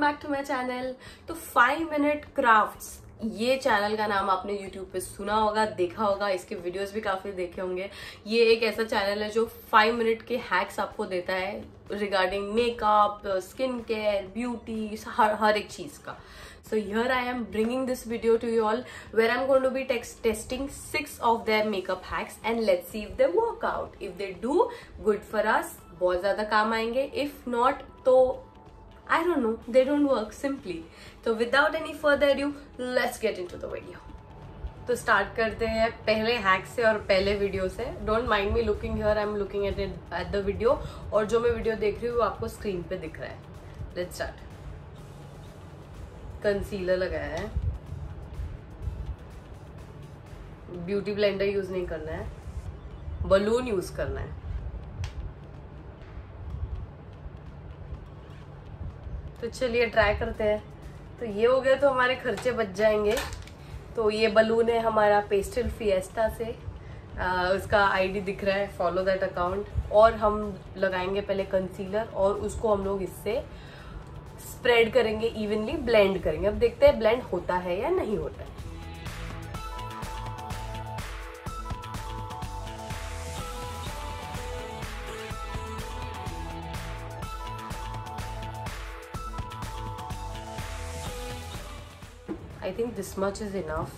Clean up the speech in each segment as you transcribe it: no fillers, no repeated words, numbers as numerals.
Back to my channel. तो 5 minute crafts, ये channel का नाम आपने YouTube पे सुना होगा, देखा होगा, इसके वीडियोस भी काफी देखे होंगे। ये एक ऐसा चैनल है जो 5 मिनट के हैक्स आपको देता है regarding makeup, skin care, beauty, हर एक चीज का। So here I am bringing this video to you all where I'm going to be testing 6 of their makeup hacks and let's see if they work out. If they do, good for us, बहुत ज्यादा काम आएंगे. If not, तो I don't know, they don't work simply. So without any further ado, let's get into the video. तो start करते हैं पहले hack से और पहले वीडियो से. Don't mind me looking here, I am looking at the video और जो मैं वीडियो देख रही हूँ वो आपको स्क्रीन पे दिख रहा है. Let's start. कंसीलर लगाया है, ब्यूटी ब्लेंडर यूज नहीं करना है, बलून यूज करना है. तो चलिए ट्राई करते हैं. तो ये हो गया तो हमारे खर्चे बच जाएंगे. तो ये बलून है हमारा पेस्टल फिएस्टा से, उसका आईडी दिख रहा है, फॉलो दैट अकाउंट. और हम लगाएंगे पहले कंसीलर और उसको हम लोग इससे स्प्रेड करेंगे, इवनली ब्लेंड करेंगे. अब देखते हैं ब्लेंड होता है या नहीं होता है. I think this much is enough.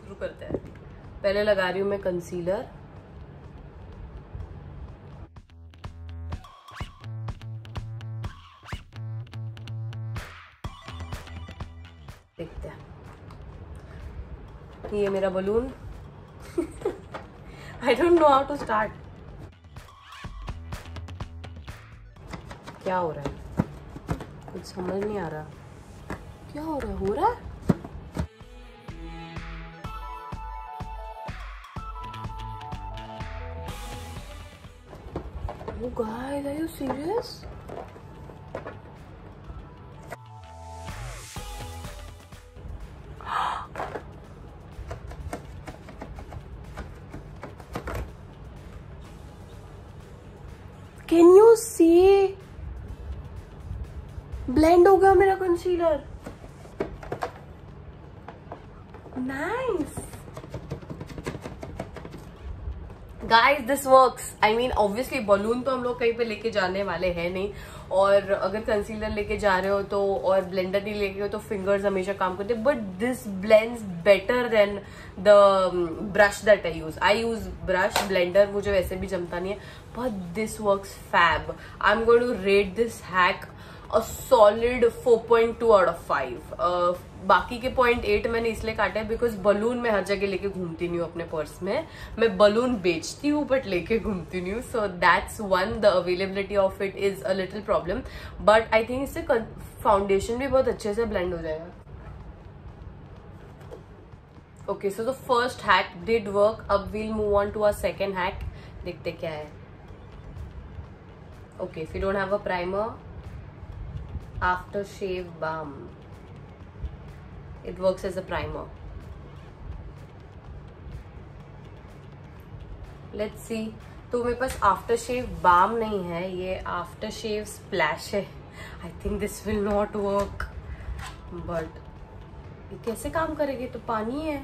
शुरू करते हैं. पहले लगा रही हूं मैं कंसीलर. देखते हैं. ये मेरा balloon. I don't know how to start. क्या हो रहा है? कुछ समझ नहीं आ रहा. क्या हो रहा है? हो रहा है? Oh guys, are you serious? Can you see? Blend हो गया मेरा concealer. Nice guys, this works. I mean obviously balloon तो हम लोग कहीं पे लेके जाने वाले हैं नहीं, और अगर कंसीलर लेके जा रहे हो तो, और ब्लेंडर नहीं लेके हो तो फिंगर्स हमेशा काम करते. But this blends better than the brush that I use brush. Blender मुझे वैसे भी जमता नहीं है, but this works fab. I am going to rate this hack a solid 4.2 out of 5. बाकी के 0.8 मैंने इसलिए काटे बिकॉज बलून मैं हर जगह लेके घूमती नहीं हूँ अपने पर्स में. मैं बलून बेचती हूँ बट लेके घूमती नहीं हूँ. So that's one. The availability of it is a little problem, but I think इससे फाउंडेशन भी बहुत अच्छे से ब्लेंड हो जाएगा. Okay, so the first hack did work. अब we'll move on to a second hack. देखते क्या है. Okay, if you don't have a primer, aftershave balm. It works as a primer. Let's see. तो मेरे पास aftershave balm नहीं है, ये aftershave splash है. I think this will not work. But ये कैसे काम करेगी? तो पानी है,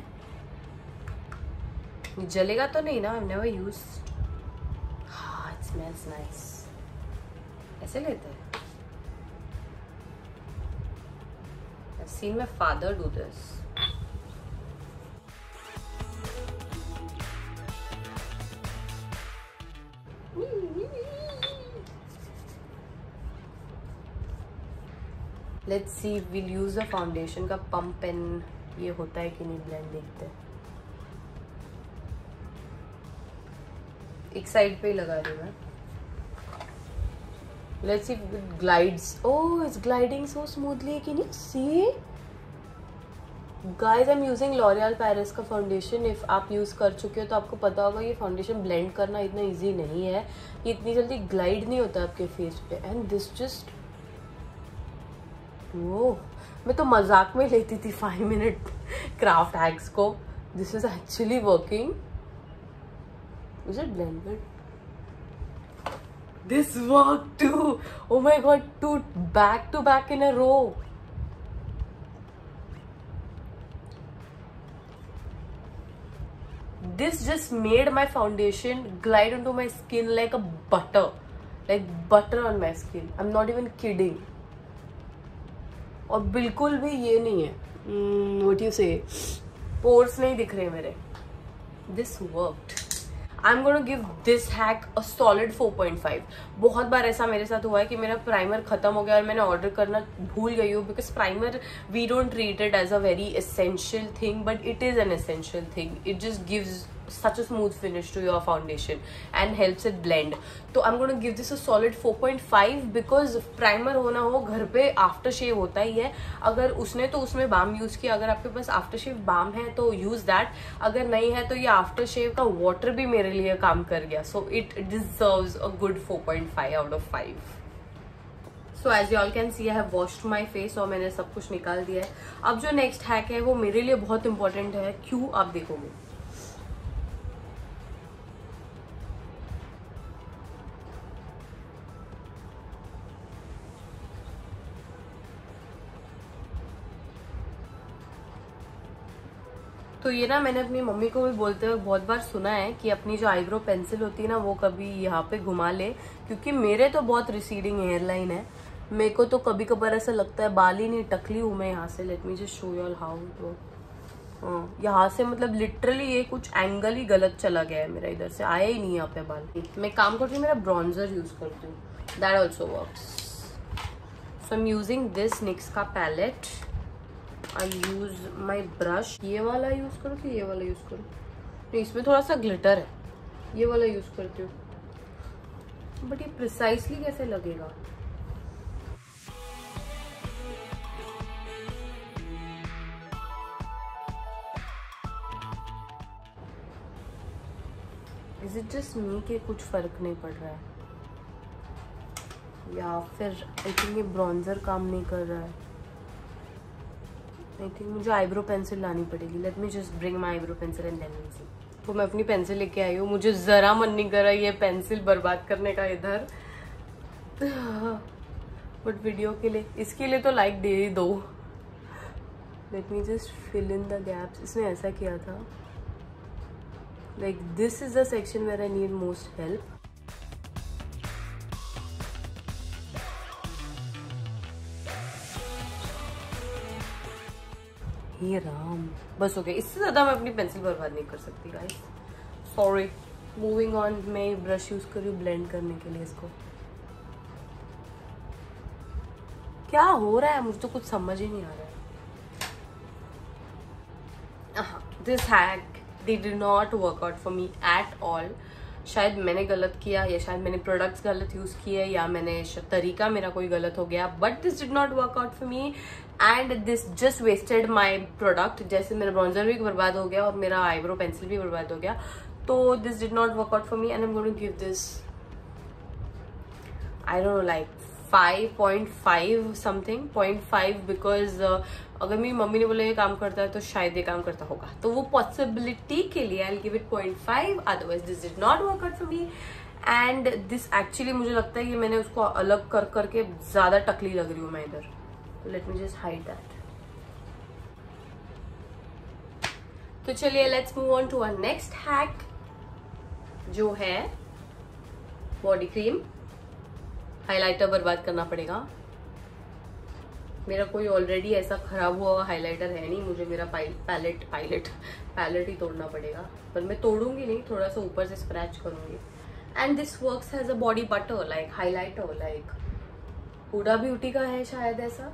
जलेगा तो नहीं ना? I've never used. हाँ, it smells nice. ऐसे लेते हैं. I've seen my father do this. Let's see if we'll use the foundation का pump pen. ये होता है कि नहीं ब्लेंड. देखते हैं. एक साइड पे ही लगा रही हूँ मैं. Let's see if it glides. Oh, it's gliding so smoothly. Can you see? Guys, I'm using L'Oreal Paris का फाउंडेशन. इफ आप यूज कर चुके हो तो आपको पता होगा ये फाउंडेशन ब्लेंड करना इतना इजी नहीं है. ये इतनी जल्दी ग्लाइड नहीं होता आपके फेस पे. एंड दिस जस्ट, वो मैं तो मजाक में लेती थी 5 मिनट क्राफ्ट हैक्स को. This is actually working. Is it blended? This worked too. Oh my god, two back to back in a row. This just made my foundation glide onto my skin like a butter. Like butter on my skin. I'm not even kidding. और बिल्कुल भी ये नहीं है, what you say, pores नहीं दिख रहे मेरे. This worked. I'm gonna give this hack a solid 4.5. बहुत बार ऐसा मेरे साथ हुआ है कि मेरा प्राइमर खत्म हो गया और मैंने ऑर्डर करना भूल गई हूँ, because primer we don't treat it as a very essential thing, but it is an essential thing. It just gives such a smooth finish to your foundation and helps it blend. तो I'm going to give this a solid 4.5 because primer होना हो घर पे after shave होता ही है. अगर उसने तो उसमें बाम यूज किया, अगर आपके पास आफ्टर शेव बाम है तो यूज दैट, अगर नहीं है तो ये आफ्टर शेव का वाटर भी मेरे लिए काम कर गया. So it deserves a good 4.5 out of 5. So as you all can see I have washed my face और मैंने सब कुछ निकाल दिया है. अब जो नेक्स्ट हैक है वो मेरे लिए बहुत इंपॉर्टेंट है. क्यों आप देखोगे. तो ये ना मैंने अपनी मम्मी को भी बोलते हुए बहुत बार सुना है कि अपनी जो आईब्रो पेंसिल होती है ना वो कभी यहाँ पे घुमा ले, क्योंकि मेरे तो बहुत रिसीडिंग हेयरलाइन है. मेरे को तो कभी कभार ऐसा लगता है बाल ही नहीं, टकली हूँ मैं यहाँ से. Late me just show you all how. तो यहाँ से मतलब लिटरली ये कुछ एंगल ही गलत चला गया है मेरा, इधर से आया ही नहीं यहाँ पे बाल. मैं काम करती हूँ, मेरा ब्रॉन्जर यूज करती हूँ, that also works. So I am using this NYX का palette. I use my brush. ये वाला यूज करूँ कि ये वाला यूज करूँ. नहीं, इसमें थोड़ा सा ग्लिटर है, ये वाला यूज करती हूँ. बट ये प्रिसाइसली कैसे लगेगा. इज इट जस्ट मी कि कुछ फर्क नहीं पड़ रहा है, या फिर आई थिंक ये ब्रॉन्जर काम नहीं कर रहा है. आई थिंक मुझे आईब्रो पेंसिल लानी पड़ेगी. Let me just bring my eyebrow pencil and then will see. तो मैं अपनी पेंसिल लेके आई हूँ. मुझे जरा मन नहीं कर रहा ये पेंसिल बर्बाद करने का इधर, बट वीडियो के लिए, इसके लिए तो लाइक दे ही दो. Let me just fill in the gaps. इसने ऐसा किया था, like this is the section where I need most help. हे राम, बस हो गया. इससे ज्यादा मैं अपनी पेंसिल बर्बाद नहीं कर सकती गाइस. सॉरी. Moving on. मैं ब्रश यूज कर रही हूँ ब्लेंड करने के लिए इसको. क्या हो रहा है, मुझे तो कुछ समझ ही नहीं आ रहा है. This hack did not work out for me at all. शायद मैंने गलत किया, या शायद मैंने प्रोडक्ट्स गलत यूज किए, या मैंने तरीका मेरा कोई गलत हो गया. But this did not work out for me and this just wasted my product. जैसे मेरा ब्रॉन्जर भी बर्बाद हो गया और मेरा आईब्रो पेंसिल भी बर्बाद हो गया. तो this did not work out for me and I am going to give this, I don't know, like 5.5 something, 0.5, because अगर मेरी मम्मी ने बोला ये काम करता है तो शायद ये काम करता होगा. तो वो पॉसिबिलिटी के लिए आई will give it 0.5. Otherwise this did not work out for me. And this actually मुझे लगता है कि मैंने उसको अलग कर करके ज्यादा टकली लग रही हूँ मैं इधर. तो let me just hide that. तो चलिए let's move on to our next hack, जो है बॉडी क्रीम. हाइलाइटर बर्बाद करना पड़ेगा. मेरा कोई ऑलरेडी ऐसा खराब हुआ हाइलाइटर है नहीं, मुझे मेरा पैलेट ही तोड़ना पड़ेगा. पर मैं तोड़ूंगी नहीं, थोड़ा सा ऊपर से स्क्रैच करूंगी. And this works as a body butter, like highlighter, like Huda beauty का है शायद ऐसा.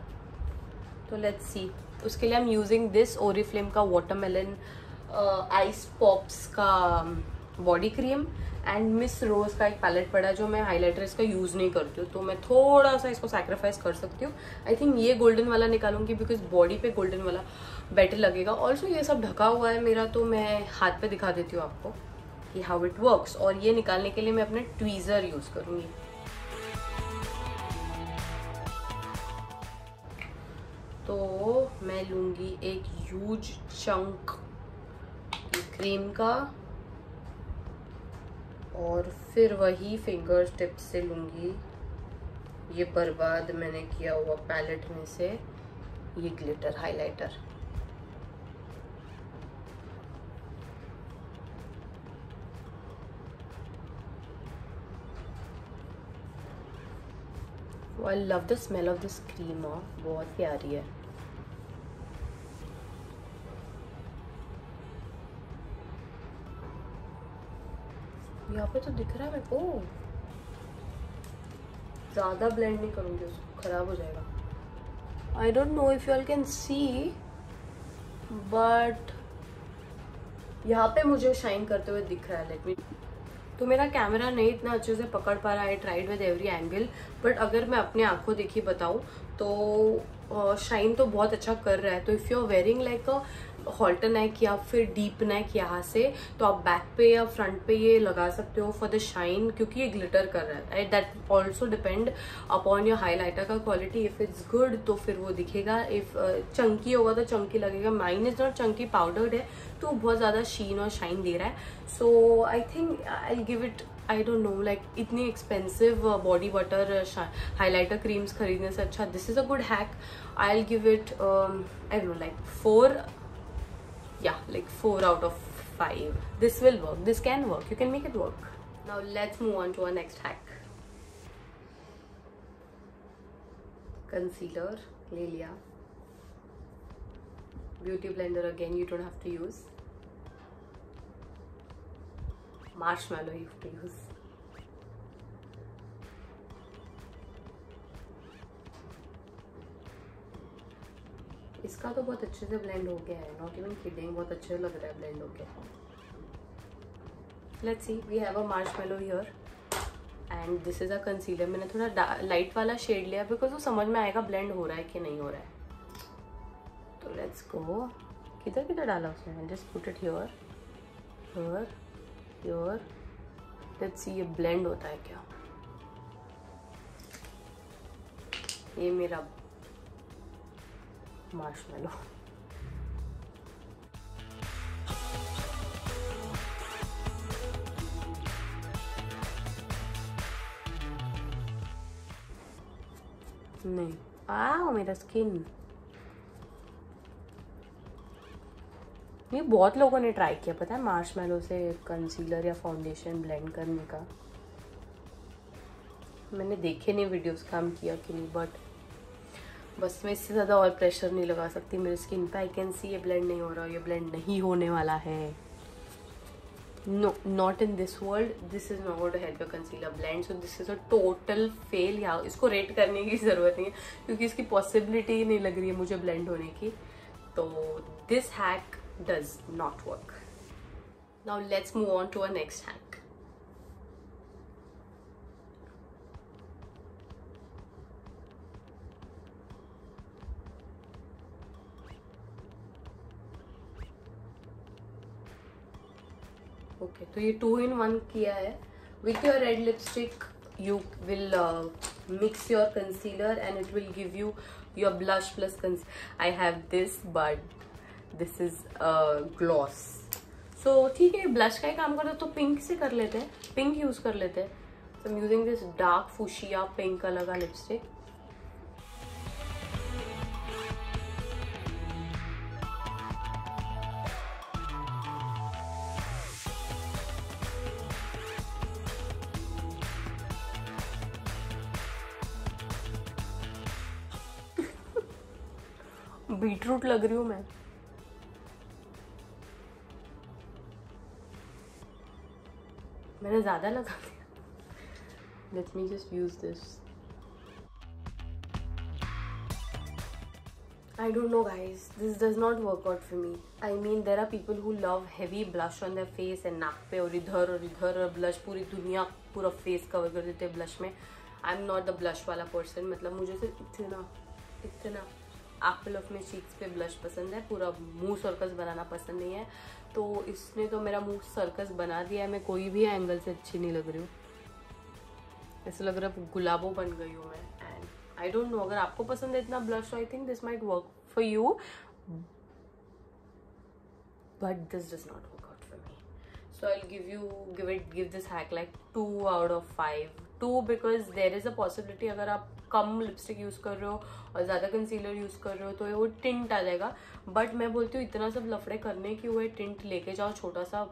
तो लेट्स सी. उसके लिए I am using this Oriflame का वाटरमेलन आइस पॉप्स का body cream and Miss Rose का एक पैलेट पड़ा है जो मैं हाइलाइटर इसका यूज नहीं करती हूँ, तो मैं थोड़ा सा इसको सैक्रिफाइस कर सकती हूँ. आई थिंक ये गोल्डन वाला निकालूंगी बिकॉज बॉडी पे गोल्डन वाला बेटर लगेगा. ऑल्सो ये सब ढका हुआ है मेरा, तो मैं हाथ पे दिखा देती हूँ आपको कि हाउ इट वर्क्स. और ये निकालने के लिए मैं अपने ट्वीजर यूज करूंगी. तो मैं लूंगी एक ह्यूज चंक क्रीम का और फिर वही फिंगर टिप से लूँगी ये बर्बाद मैंने किया हुआ पैलेट में से ये glitter highlighter. I love the smell of this cream, बहुत प्यारी है। यहाँ पे तो दिख रहा है मेरे को। ज़्यादा ब्लेंड नहीं करूँगी, उसको खराब हो जाएगा। आई don't know if you all can C, but यहाँ पे मुझे शाइन करते हुए दिख रहा है। लेट मी, तो मेरा कैमरा नहीं इतना अच्छे से पकड़ पा रहा है, tried with every angle, but अगर मैं अपने आंखों देखी बताऊँ तो शाइन तो बहुत अच्छा कर रहा है। तो if you are wearing like a halter neck या फिर डीप नेक यहाँ से, तो आप बैक पे या फ्रंट पे ये लगा सकते हो फॉर द शाइन, क्योंकि ये ग्लिटर कर रहा है। That also depend upon your highlighter का क्वालिटी। इफ इट्स गुड तो फिर वो दिखेगा, इफ चंकी होगा तो चंकी लगेगा। Mine is not Chunky, powdered है तो बहुत ज़्यादा शीन और शाइन दे रहा है। So I think I give it, I don't know, like इतनी expensive body butter highlighter creams खरीदने से अच्छा this is a good hack. I will give it I don't know like 4, yeah, like 4 out of 5. This will work, this can work, you can make it work. Now let's move on to our next hack. Concealer ले लिया, beauty blender again you don't have to use, marshmallow you have to use. इसका तो बहुत अच्छे से blend हो गया है, नॉट इवन किडिंग, बहुत अच्छे लग रहा है ब्लेंड हो गया। Let's see, we have a marshmallow here and this is a concealer. मैंने थोड़ा लाइट वाला शेड लिया बिकॉज वो समझ में आएगा ब्लेंड हो रहा है कि नहीं हो रहा है। तो लेट्स गो, किधर किधर डाला उसने, just put it here here here. Let's see ये ब्लेंड होता है क्या। ये मेरा मार्शमेलो। नहीं, आओ मेरा स्किन। ये बहुत लोगों ने ट्राई किया पता है मार्शमेलो से कंसीलर या फाउंडेशन ब्लेंड करने का। मैंने देखे नहीं वीडियोस, काम किया कि नहीं, बट बस मैं इससे ज़्यादा और प्रेशर नहीं लगा सकती मेरी स्किन पे। आई कैन सी ये ब्लेंड नहीं हो रहा, ये ब्लेंड नहीं होने वाला है। No, not in this world, this is not to help your concealer blend. So this is a total fail. या इसको रेट करने की ज़रूरत नहीं है क्योंकि इसकी पॉसिबिलिटी नहीं लग रही है मुझे ब्लेंड होने की। तो this hack does not work. Now let's move on to a next hack. Okay, तो ये 2-in-1 किया है। With your red lipstick you will mix your concealer and it will give you your blush plus concealer. I have this but this is gloss. So ठीक है, blush का ही काम करते तो पिंक से कर लेते हैं, पिंक यूज कर लेते हैं। So I am using this dark fuchsia pink colour का लिपस्टिक। बीटरूट लग रही हूँ मैं। मैंने ज्यादा लगा दिया। Let me just use this. I don't know guys, this does not work out for me. I mean there are people who love heavy blush on their face and नाक पे और इधर ब्लश, पूरी दुनिया पूरा फेस कवर कर देते हैं ब्लश में। I am not the blush वाला पर्सन। मतलब मुझे सिर्फ इतना एप्पल ऑफ माई चीक्स पे ब्लश पसंद है, पूरा मुंह सर्कस बनाना पसंद नहीं है। तो इसने तो मेरा मुंह सर्कस बना दिया है। मैं कोई भी एंगल से अच्छी नहीं लग रही हूँ, ऐसा लग रहा है गुलाबो बन गई हूँ मैं। एंड आई डोंट नो, अगर आपको पसंद है इतना blush, I think this might work for you, but this does not work out for me. So I'll give this hack like 2 out of 5. 2 because there is a possibility अगर आप कम lipstick use कर रहे हो और ज्यादा concealer use कर रहे हो तो वो टिंट आ जाएगा. बट मैं बोलती हूँ इतना सब लफड़े करने की हुए टिंट लेके जाओ, छोटा सा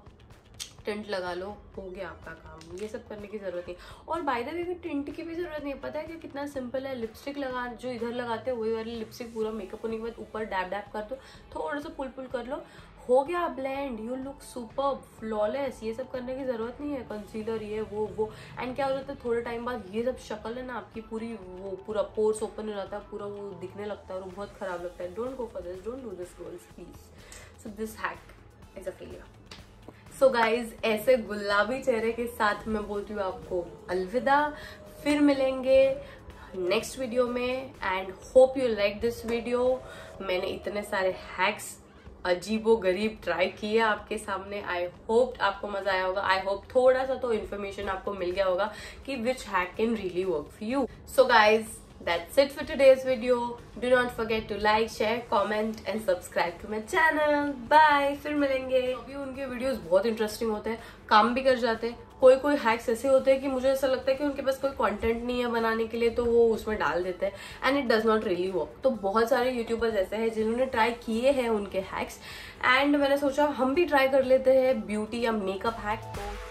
टिंट लगा लो, हो गया आपका काम. ये सब करने की जरूरत नहीं. और बाय द वे टिंट की भी जरूरत नहीं. पता है कि कितना सिंपल है. लिपस्टिक लगा जो इधर लगाते हैं वही वाली लिपस्टिक पूरा मेकअप होने के बाद ऊपर डैब डैब कर दो, थोड़ा सा पुल पुल कर लो, हो गया blend. You look super flawless. ये सब करने की जरूरत नहीं है. कंसीलर ये वो एंड क्या हो जाता है थोड़े टाइम बाद ये सब शक्ल है ना आपकी पूरी वो पूरा पोर्स ओपन हो जाता है, पूरा वो दिखने लगता है और बहुत खराब लगता है. Don't go for this, don't do this girls please. So this hack is a failure. So guys ऐसे गुलाबी चेहरे के साथ मैं बोलती हूँ आपको अलविदा. फिर मिलेंगे नेक्स्ट वीडियो में and hope you like this video. मैंने इतने सारे हैक्स अजीबो गरीब ट्राई किए आपके सामने. आई होप आपको मजा आया होगा. आई होप थोड़ा सा तो इन्फॉर्मेशन आपको मिल गया होगा कि which hack can really work for you. So guys that's it for today's video. Do not forget to like, share, comment and subscribe to my channel. Bye. फिर मिलेंगे. अभी उनके वीडियोस बहुत इंटरेस्टिंग होते हैं, काम भी कर जाते हैं. कोई हैक्स ऐसे होते हैं कि मुझे ऐसा लगता है कि उनके पास कोई कंटेंट नहीं है बनाने के लिए तो वो उसमें डाल देते हैं and it does not really work. तो बहुत सारे यूट्यूबर्स ऐसे हैं जिन्होंने ट्राई किए हैं उनके हैक्स एंड मैंने सोचा हम भी ट्राई कर लेते हैं ब्यूटी या मेकअप हैक. तो